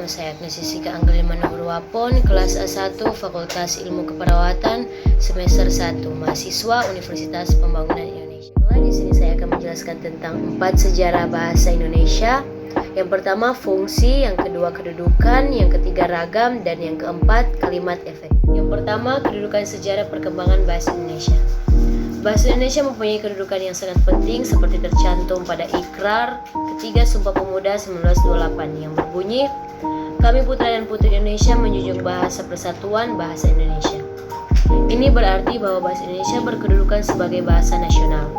nama saya Agnes Jessica Anggelina Nugroho, kelas A1 Fakultas Ilmu Keperawatan semester 1, mahasiswa Universitas Pembangunan Indonesia. Di sini saya akan menjelaskan tentang 4 sejarah bahasa Indonesia. Yang pertama fungsi, yang kedua kedudukan, yang ketiga ragam, dan yang keempat kalimat efek. Yang pertama kedudukan sejarah perkembangan bahasa Indonesia. Bahasa Indonesia mempunyai kedudukan yang sangat penting seperti tercantum pada Ikrar ketiga Sumpah Pemuda 1928 yang berbunyi, "Kami putra dan putri Indonesia menjunjung bahasa persatuan bahasa Indonesia." Ini berarti bahwa bahasa Indonesia berkedudukan sebagai bahasa nasional.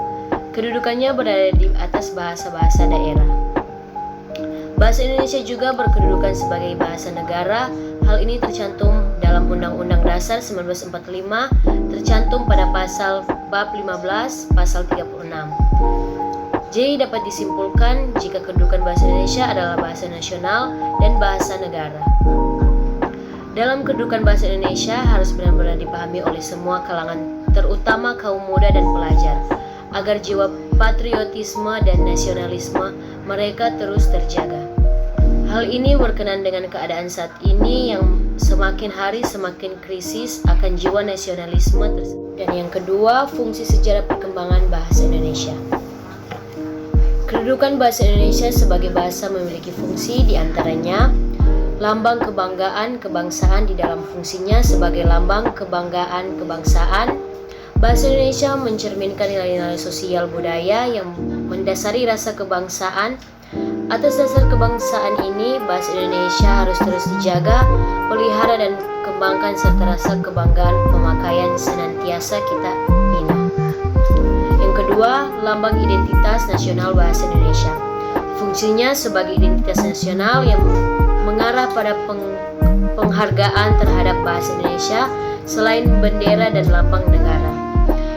Kedudukannya berada di atas bahasa-bahasa daerah. Bahasa Indonesia juga berkedudukan sebagai bahasa negara. Hal ini tercantum dalam Undang-Undang Dasar 1945, tercantum pada pasal bab 15, pasal 36. Jadi dapat disimpulkan jika kedudukan bahasa Indonesia adalah bahasa nasional dan bahasa negara. Dalam kedudukan bahasa Indonesia harus benar-benar dipahami oleh semua kalangan, terutama kaum muda dan pelajar, agar jiwa patriotisme dan nasionalisme mereka terus terjaga. Hal ini berkenan dengan keadaan saat ini yang semakin hari semakin krisis akan jiwa nasionalisme tersebut. Dan yang kedua, fungsi sejarah perkembangan bahasa Indonesia. Kedudukan bahasa Indonesia sebagai bahasa memiliki fungsi diantaranya lambang kebanggaan kebangsaan di dalam fungsinya sebagai lambang kebanggaan kebangsaan. Bahasa Indonesia mencerminkan nilai-nilai sosial budaya yang mendasari rasa kebangsaan. Atas dasar kebangsaan ini, bahasa Indonesia harus terus dijaga, pelihara dan kembangkan serta rasa kebanggaan pemakaian senantiasa kita bina. Yang kedua, lambang identitas nasional bahasa Indonesia. Fungsinya sebagai identitas nasional yang mengarah pada penghargaan terhadap bahasa Indonesia selain bendera dan lambang negara.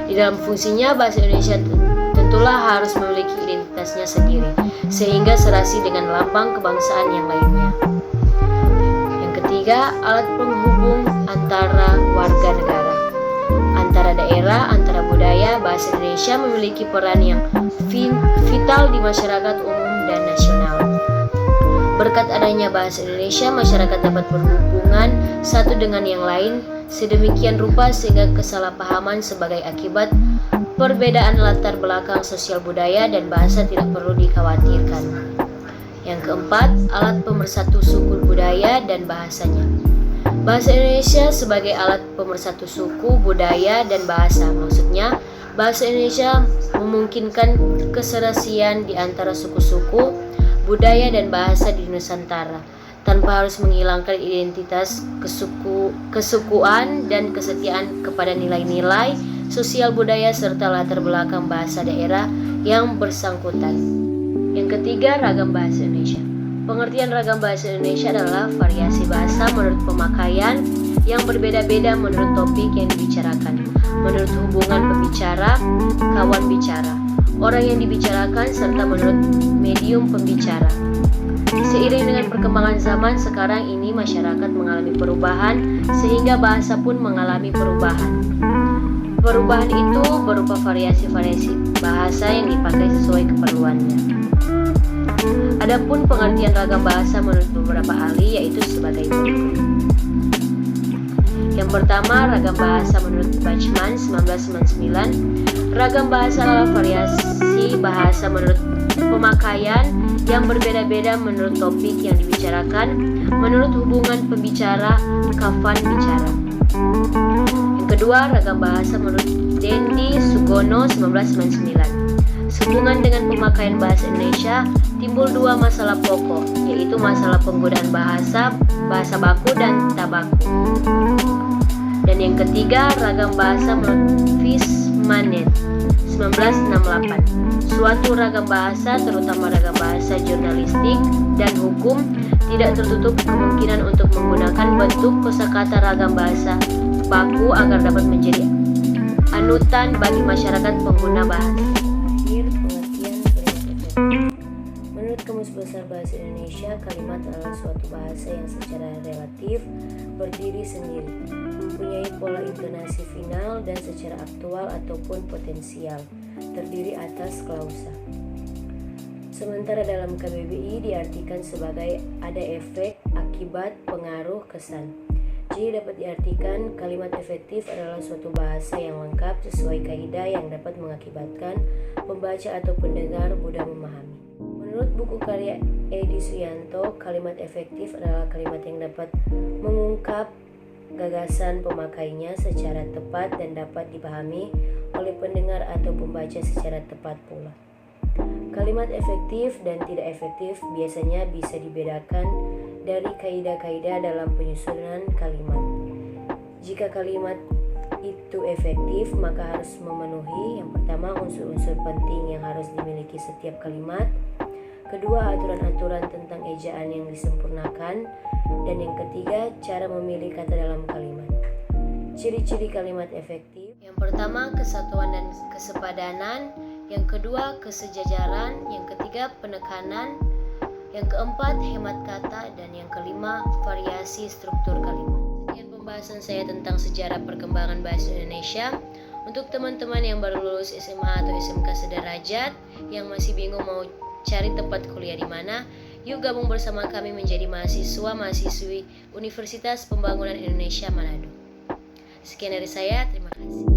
Di dalam fungsinya, bahasa Indonesia tentulah harus memiliki identitasnya sendiri, sehingga serasi dengan lambang kebangsaan yang lainnya. Yang ketiga, alat penghubung antara warga negara, antara daerah, antara budaya. Bahasa Indonesia memiliki peran yang vital di masyarakat umum dan nasional. Berkat adanya bahasa Indonesia, masyarakat dapat berhubungan satu dengan yang lain sedemikian rupa sehingga kesalahpahaman sebagai akibat perbedaan latar belakang sosial budaya dan bahasa tidak perlu dikhawatirkan. Yang keempat, alat pemersatu suku budaya dan bahasanya. Bahasa Indonesia sebagai alat pemersatu suku, budaya, dan bahasa. Maksudnya, bahasa Indonesia memungkinkan keserasian di antara suku-suku, budaya, dan bahasa di Nusantara, tanpa harus menghilangkan identitas kesukuan dan kesetiaan kepada nilai-nilai sosial budaya serta latar belakang bahasa daerah yang bersangkutan. Yang ketiga, ragam bahasa Indonesia. Pengertian ragam bahasa Indonesia adalah variasi bahasa menurut pemakaian yang berbeda-beda menurut topik yang dibicarakan, menurut hubungan pembicara, kawan bicara, orang yang dibicarakan, serta menurut medium pembicara. Seiring dengan perkembangan zaman sekarang ini, masyarakat mengalami perubahan sehingga bahasa pun mengalami perubahan. Perubahan itu berupa variasi-variasi bahasa yang dipakai sesuai keperluannya. Adapun pengertian ragam bahasa menurut beberapa ahli yaitu sebagai berikut. Yang pertama, ragam bahasa menurut Bachmann 1999. Ragam bahasa adalah variasi bahasa menurut pemakaian yang berbeda-beda menurut topik yang dibicarakan, menurut hubungan pembicara, kawan bicara. Yang kedua, ragam bahasa menurut Dendi Sugono 1999. Sehubungan dengan pemakaian bahasa Indonesia, timbul dua masalah pokok, yaitu masalah penggunaan bahasa, bahasa baku dan tabaku. Dan yang ketiga, ragam bahasa menurut Fishmanet 1968. Suatu ragam bahasa, terutama ragam bahasa jurnalistik dan hukum, tidak tertutup kemungkinan untuk menggunakan bentuk kosakata ragam bahasa baku agar dapat menjadi anutan bagi masyarakat pengguna bahasa. Akhir pengertian kalimat. Menurut Kamus Besar Bahasa Indonesia, kalimat adalah suatu bahasa yang secara relatif berdiri sendiri, mempunyai pola intonasi final dan secara aktual ataupun potensial terdiri atas klausa. Sementara dalam KBBI diartikan sebagai ada efek, akibat, pengaruh, kesan. Jadi dapat diartikan kalimat efektif adalah suatu bahasa yang lengkap sesuai kaidah yang dapat mengakibatkan pembaca atau pendengar mudah memahami. Menurut buku karya Edi Suyanto, kalimat efektif adalah kalimat yang dapat mengungkap gagasan pemakainya secara tepat dan dapat dipahami oleh pendengar atau pembaca secara tepat pula. Kalimat efektif dan tidak efektif biasanya bisa dibedakan dari kaidah-kaidah dalam penyusunan kalimat. Jika kalimat itu efektif, maka harus memenuhi yang pertama unsur-unsur penting yang harus dimiliki setiap kalimat, kedua aturan-aturan tentang ejaan yang disempurnakan, dan yang ketiga cara memilih kata dalam kalimat. Ciri-ciri kalimat efektif: yang pertama kesatuan dan kesepadanan, yang kedua kesejajaran, yang ketiga penekanan, yang keempat hemat kata, dan yang kelima variasi struktur kalimat. Sekian pembahasan saya tentang sejarah perkembangan bahasa Indonesia. Untuk teman-teman yang baru lulus SMA atau SMK sederajat yang masih bingung mau cari tempat kuliah di mana, yuk gabung bersama kami menjadi mahasiswa-mahasiswi Universitas Pembangunan Indonesia Manado. Sekian dari saya, terima kasih.